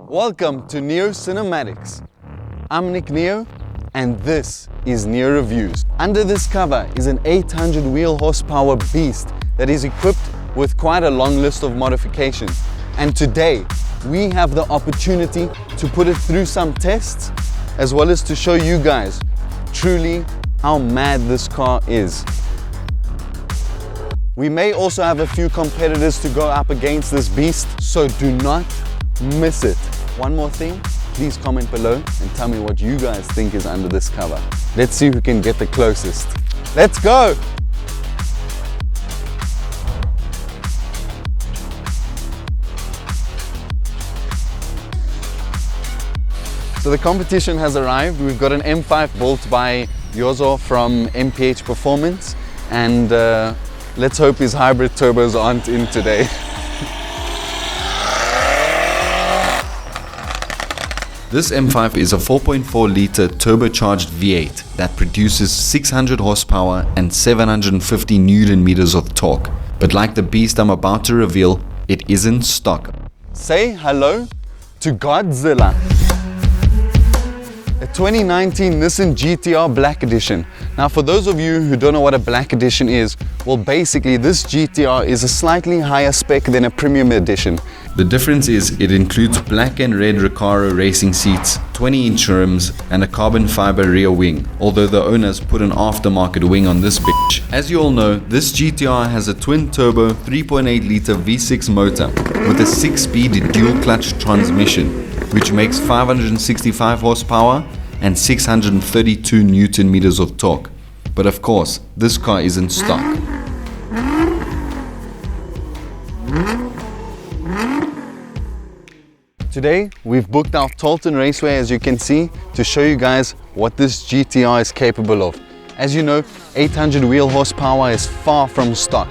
Welcome to Neo Cinematics. I'm Nick Neo and this is Neo Reviews. Under this cover is an 800 wheel horsepower beast that is equipped with quite a long list of modifications. And today we have the opportunity to put it through some tests as well as to show you guys truly how mad this car is. We may also have a few competitors to go up against this beast, so do not miss it. One more thing, please comment below and tell me what you guys think is under this cover. Let's see who can get the closest. Let's go! So the competition has arrived. We've got an M5 built by Yozo from MPH Performance, and let's hope his hybrid turbos aren't in today. This M5 is a 4.4 litre turbocharged V8 that produces 600 horsepower and 750 Newton meters of torque. But like the beast I'm about to reveal, it isn't stock. Say hello to Godzilla. A 2019 Nissan GTR Black Edition. Now for those of you who don't know what a Black Edition is, well basically this GTR is a slightly higher spec than a Premium Edition. The difference is it includes black and red Recaro racing seats, 20-inch rims and a carbon fiber rear wing, although the owners put an aftermarket wing on this bitch. As you all know, this GTR has a twin-turbo 3.8 litre V6 motor with a 6-speed dual-clutch transmission, which makes 565 horsepower and 632 Newton meters of torque. But of course, this car isn't stock. Today, we've booked our Tolton Raceway, as you can see, to show you guys what this GTR is capable of. As you know, 800 wheel horsepower is far from stock.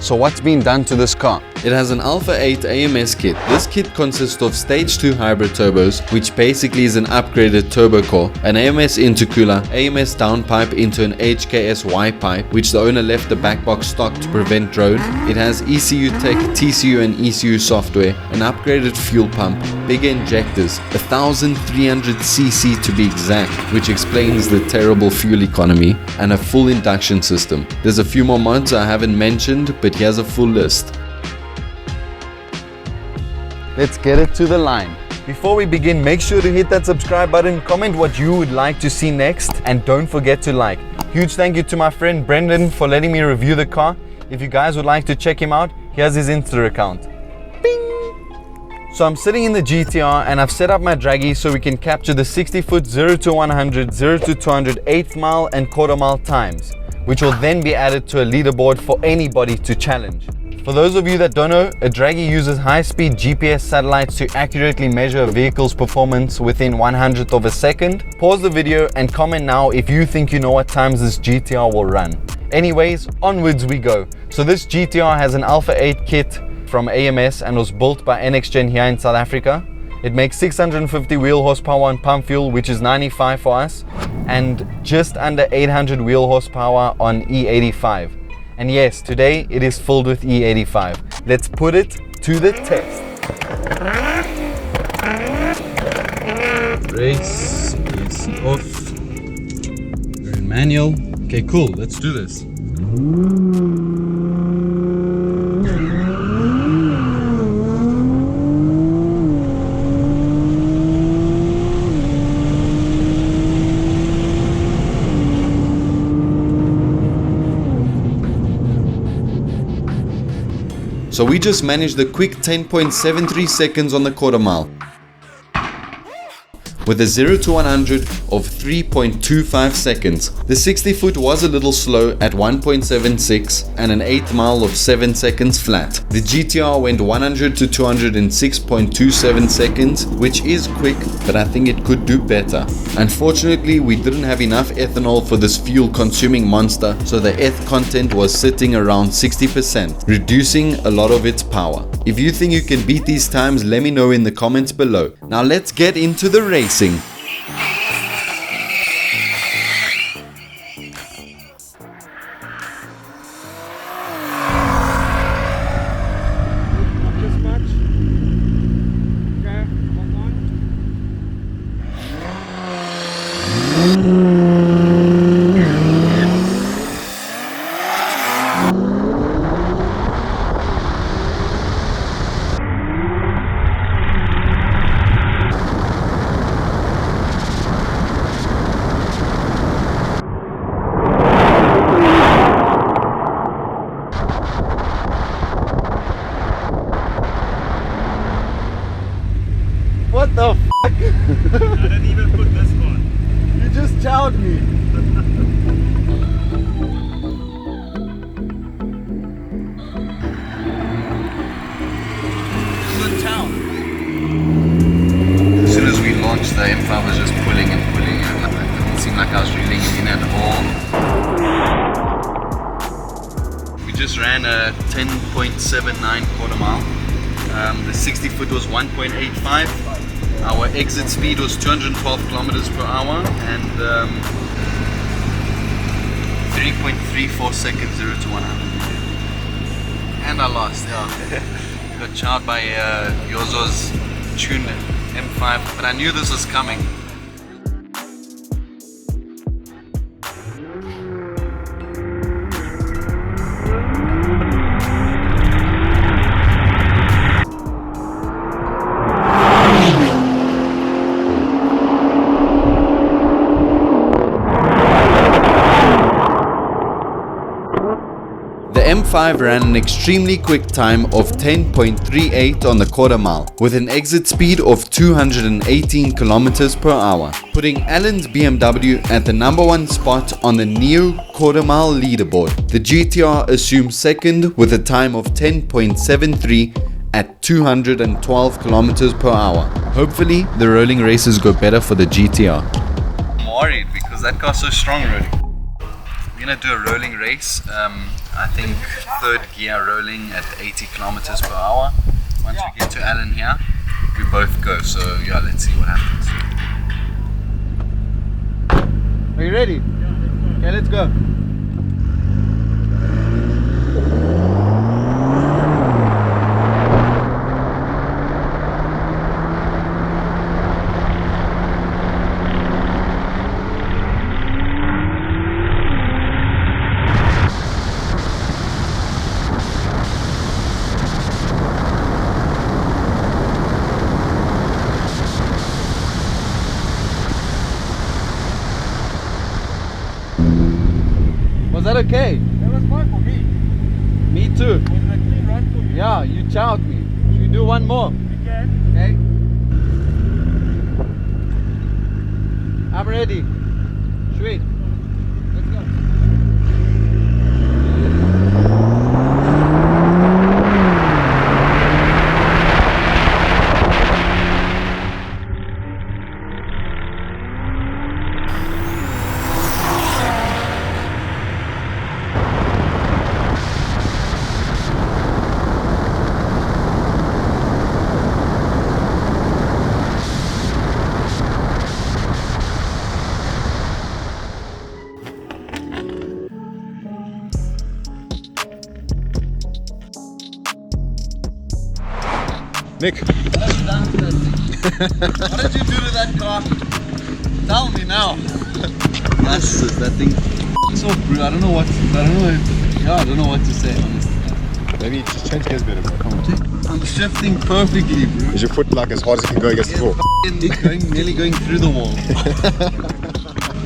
So what's been done to this car? It has an Alpha 8 AMS kit. This kit consists of stage 2 hybrid turbos, which basically is an upgraded turbo core, an AMS intercooler, AMS downpipe into an HKS Y pipe, which the owner left the back box stock to prevent drone. It has ECU Tech, TCU and ECU software, an upgraded fuel pump, bigger injectors, 1300cc to be exact, which explains the terrible fuel economy, and a full induction system. There's a few more mods I haven't mentioned, but here's a full list. Let's get it to the line. Before we begin, make sure to hit that subscribe button, comment what you would like to see next, and don't forget to like. Huge thank you to my friend Brendan for letting me review the car. If you guys would like to check him out, here's his Insta account. Bing! So I'm sitting in the GTR and I've set up my draggy so we can capture the 60 foot 0 to 100, 0 to 200, 8th mile and quarter mile times, which will then be added to a leaderboard for anybody to challenge. For those of you that don't know, a draggy uses high-speed GPS satellites to accurately measure a vehicle's performance within 100th of a second. Pause the video and comment now if you think you know what times this GTR will run. Anyways, onwards we go. So this GTR has an Alpha 8 kit from AMS and was built by NXGen here in South Africa. It makes 650 wheel horsepower on pump fuel, which is 95 for us, and just under 800 wheel horsepower on E85. And yes, today it is filled with E85. Let's put it to the test. Race is off. We're in manual. Okay, cool. Let's do this. So we just managed a quick 10.73 seconds on the quarter mile, with a 0 to 100 of 3.25 seconds. The 60 foot was a little slow at 1.76 and an 8th mile of 7 seconds flat. The GTR went 100 to 200 in 6.27 seconds, which is quick, but I think it could do better. Unfortunately, we didn't have enough ethanol for this fuel consuming monster, so the eth content was sitting around 60%, reducing a lot of its power. If you think you can beat these times, let me know in the comments below. Now let's get into the racing. Not this much. Okay, hold on. What the f***? I didn't even put this one. You just chowed me. Good chow. As soon as we launched, the M5 was just pulling and pulling, and it didn't seem like I was reeling it in at all. We just ran a 10.79 quarter mile. The 60 foot was 1.85. Our exit speed was 212 kilometers per hour and 3.34 seconds 0 to 100. And I lost, yeah. Got chowed by Yozo's tuned M5, but I knew this was coming. The M5 ran an extremely quick time of 10.38 on the quarter mile, with an exit speed of 218 kilometers per hour, putting Alan's BMW at the #1 spot on the Neo quarter mile leaderboard. The GTR assumes second with a time of 10.73 at 212 kilometers per hour. Hopefully, the rolling races go better for the GTR. I'm worried because that car's so strong already. We're gonna do a rolling race. I think third gear rolling at 80 kilometers per hour. Once we get to Alan here, we both go. So yeah, let's see what happens. Are you ready? Okay, let's go. Was that okay? That was fine for me. Me too. It was a clean run for me. Yeah, you chowed me. Should we do one more? We can. Okay. I'm ready. Sweet. Let's go. Nick, What did you do to that car? Tell me now. That's that thing. So bro, I don't know what to say honestly. maybe just change gears a bit, bro. Come on. I'm shifting perfectly, bro. Is your foot like as hard as it can go against the wall? Nearly going through the wall.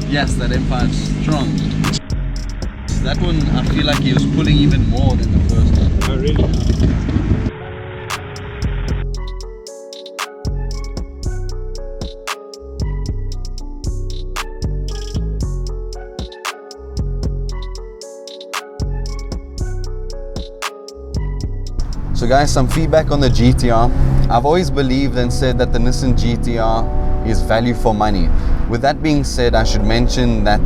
Yes, that M5 is strong. That one, I feel like he was pulling even more than the first one. Oh, really? So guys, some feedback on the GTR. I've always believed and said that the Nissan GTR is value for money. With that being said, I should mention that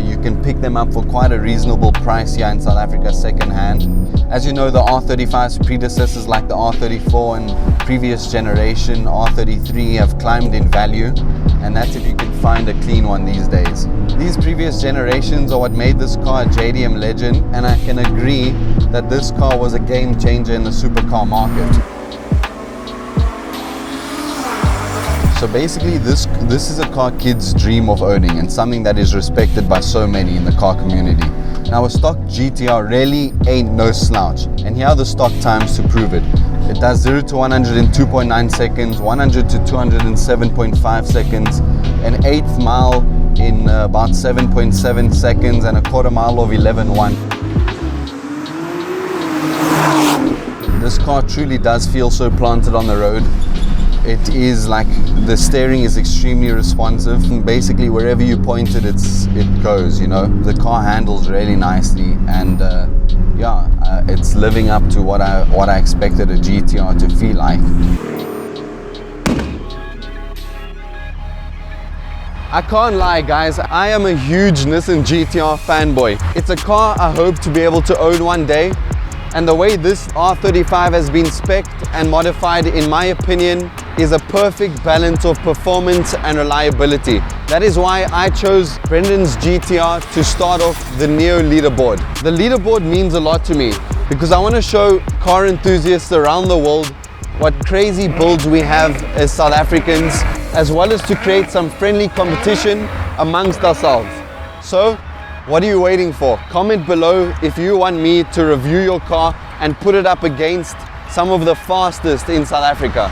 you can pick them up for quite a reasonable price here in South Africa second hand. As you know, the R35's predecessors like the R34 and previous generation R33 have climbed in value, and that's if you can find a clean one these days. These previous generations are what made this car a JDM legend, and I can agree that this car was a game changer in the supercar market. So basically this is a car kids dream of owning, and something that is respected by so many in the car community. Now a stock GTR really ain't no slouch, and here are the stock times to prove it. It does 0 to 100 in 2.9 seconds, 100 to 207.5 seconds, an 1/8 mile in about 7.7 seconds, and a quarter mile of 11.1. This car truly does feel so planted on the road. It is like the steering is extremely responsive, and basically wherever you point it, it goes, you know. The car handles really nicely, and it's living up to what I expected a GTR to feel like. I can't lie guys, I am a huge Nissan GTR fanboy. It's a car I hope to be able to own one day, and the way this R35 has been spec'd and modified, in my opinion, is a perfect balance of performance and reliability. That is why I chose Brendan's GTR to start off the Neo leaderboard. The leaderboard means a lot to me because I want to show car enthusiasts around the world what crazy builds we have as South Africans, as well as to create some friendly competition amongst ourselves. So, what are you waiting for? Comment below if you want me to review your car and put it up against some of the fastest in South Africa.